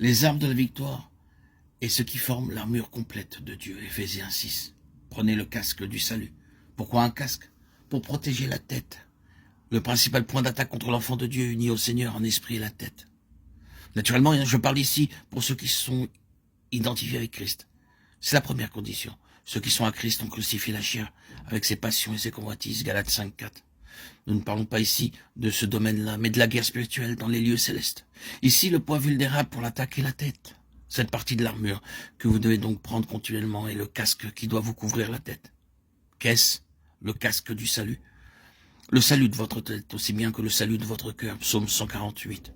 Les armes de la victoire est ce qui forme l'armure complète de Dieu. Éphésiens 6. Prenez le casque du salut. Pourquoi un casque? Pour protéger la tête. Le principal point d'attaque contre l'enfant de Dieu uni au Seigneur en esprit est la tête. Naturellement, je parle ici pour ceux qui sont identifiés avec Christ. C'est la première condition. Ceux qui sont à Christ ont crucifié la chair avec ses passions et ses convoitises. Galates 5.4. Nous ne parlons pas ici de ce domaine-là, mais de la guerre spirituelle dans les lieux célestes. Ici, le point vulnérable pour l'attaque est la tête. Cette partie de l'armure que vous devez donc prendre continuellement est le casque qui doit vous couvrir la tête. Qu'est-ce? Le casque du salut. Le salut de votre tête, aussi bien que le salut de votre cœur. Psaume 148.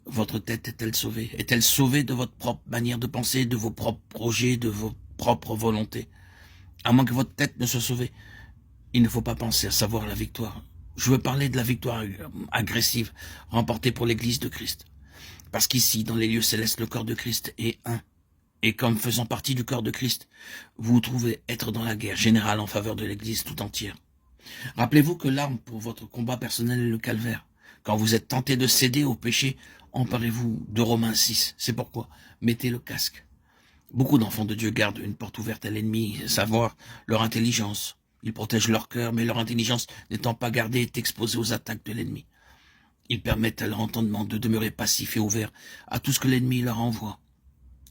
Votre tête est-elle sauvée? Est-elle sauvée de votre propre manière de penser, de vos propres projets, de vos propres volontés? À moins que votre tête ne soit sauvée, il ne faut pas penser à savoir la victoire. Je veux parler de la victoire agressive remportée pour l'Église de Christ. Parce qu'ici, dans les lieux célestes, le corps de Christ est un. Et comme faisant partie du corps de Christ, vous vous trouvez être dans la guerre générale en faveur de l'Église tout entière. Rappelez-vous que l'arme pour votre combat personnel est le calvaire. Quand vous êtes tenté de céder au péché, emparez-vous de Romains 6. C'est pourquoi mettez le casque. Beaucoup d'enfants de Dieu gardent une porte ouverte à l'ennemi, savoir leur intelligence. Ils protègent leur cœur, mais leur intelligence n'étant pas gardée est exposée aux attaques de l'ennemi. Ils permettent à leur entendement de demeurer passif et ouvert à tout ce que l'ennemi leur envoie.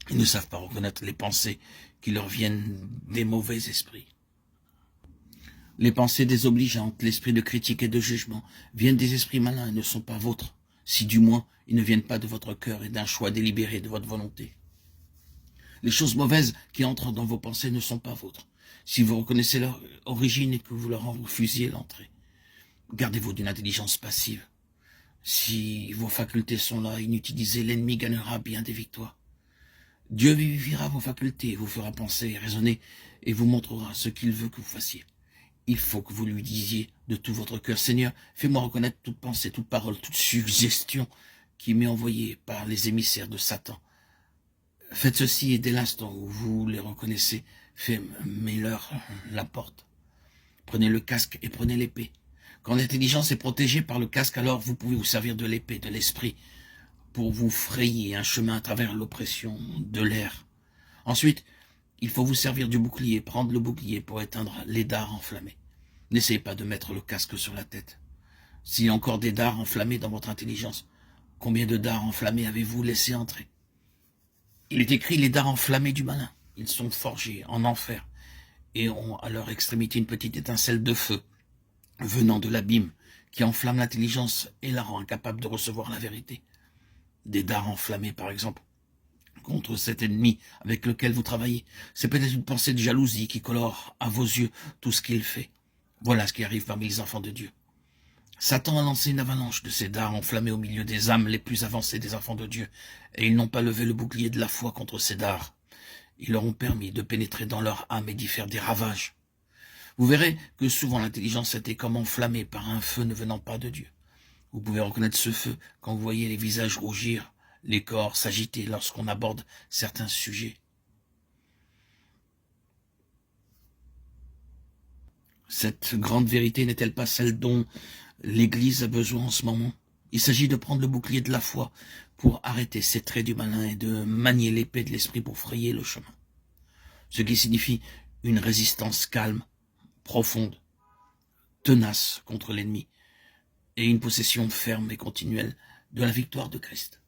Ils ne savent pas reconnaître les pensées qui leur viennent des mauvais esprits. Les pensées désobligeantes, l'esprit de critique et de jugement viennent des esprits malins et ne sont pas vôtres, si du moins ils ne viennent pas de votre cœur et d'un choix délibéré de votre volonté. Les choses mauvaises qui entrent dans vos pensées ne sont pas vôtres, si vous reconnaissez leur origine et que vous leur en refusiez l'entrée. Gardez-vous d'une intelligence passive. Si vos facultés sont là, inutilisées, l'ennemi gagnera bien des victoires. Dieu vivifiera vos facultés, vous fera penser et raisonner et vous montrera ce qu'il veut que vous fassiez. Il faut que vous lui disiez de tout votre cœur, Seigneur, fais-moi reconnaître toute pensée, toute parole, toute suggestion qui m'est envoyée par les émissaires de Satan. Faites ceci et dès l'instant où vous les reconnaissez, fermez-leur la porte. Prenez le casque et prenez l'épée. Quand l'intelligence est protégée par le casque, alors vous pouvez vous servir de l'épée, de l'esprit, pour vous frayer un chemin à travers l'oppression de l'air. Ensuite, il faut vous servir du bouclier, prendre le bouclier pour éteindre les dards enflammés. N'essayez pas de mettre le casque sur la tête. S'il y a encore des dards enflammés dans votre intelligence, combien de dards enflammés avez-vous laissé entrer? Il est écrit les dards enflammés du malin. Ils sont forgés en enfer et ont à leur extrémité une petite étincelle de feu venant de l'abîme qui enflamme l'intelligence et la rend incapable de recevoir la vérité. Des dards enflammés, par exemple, contre cet ennemi avec lequel vous travaillez. C'est peut-être une pensée de jalousie qui colore à vos yeux tout ce qu'il fait. Voilà ce qui arrive parmi les enfants de Dieu. Satan a lancé une avalanche de ces dards enflammés au milieu des âmes les plus avancées des enfants de Dieu, et ils n'ont pas levé le bouclier de la foi contre ces dards. Ils leur ont permis de pénétrer dans leur âme et d'y faire des ravages. Vous verrez que souvent l'intelligence était comme enflammée par un feu ne venant pas de Dieu. Vous pouvez reconnaître ce feu quand vous voyez les visages rougir, les corps s'agiter lorsqu'on aborde certains sujets. Cette grande vérité n'est-elle pas celle dont l'Église a besoin en ce moment? Il s'agit de prendre le bouclier de la foi pour arrêter ces traits du malin et de manier l'épée de l'esprit pour frayer le chemin. Ce qui signifie une résistance calme, profonde, tenace contre l'ennemi et une possession ferme et continuelle de la victoire de Christ.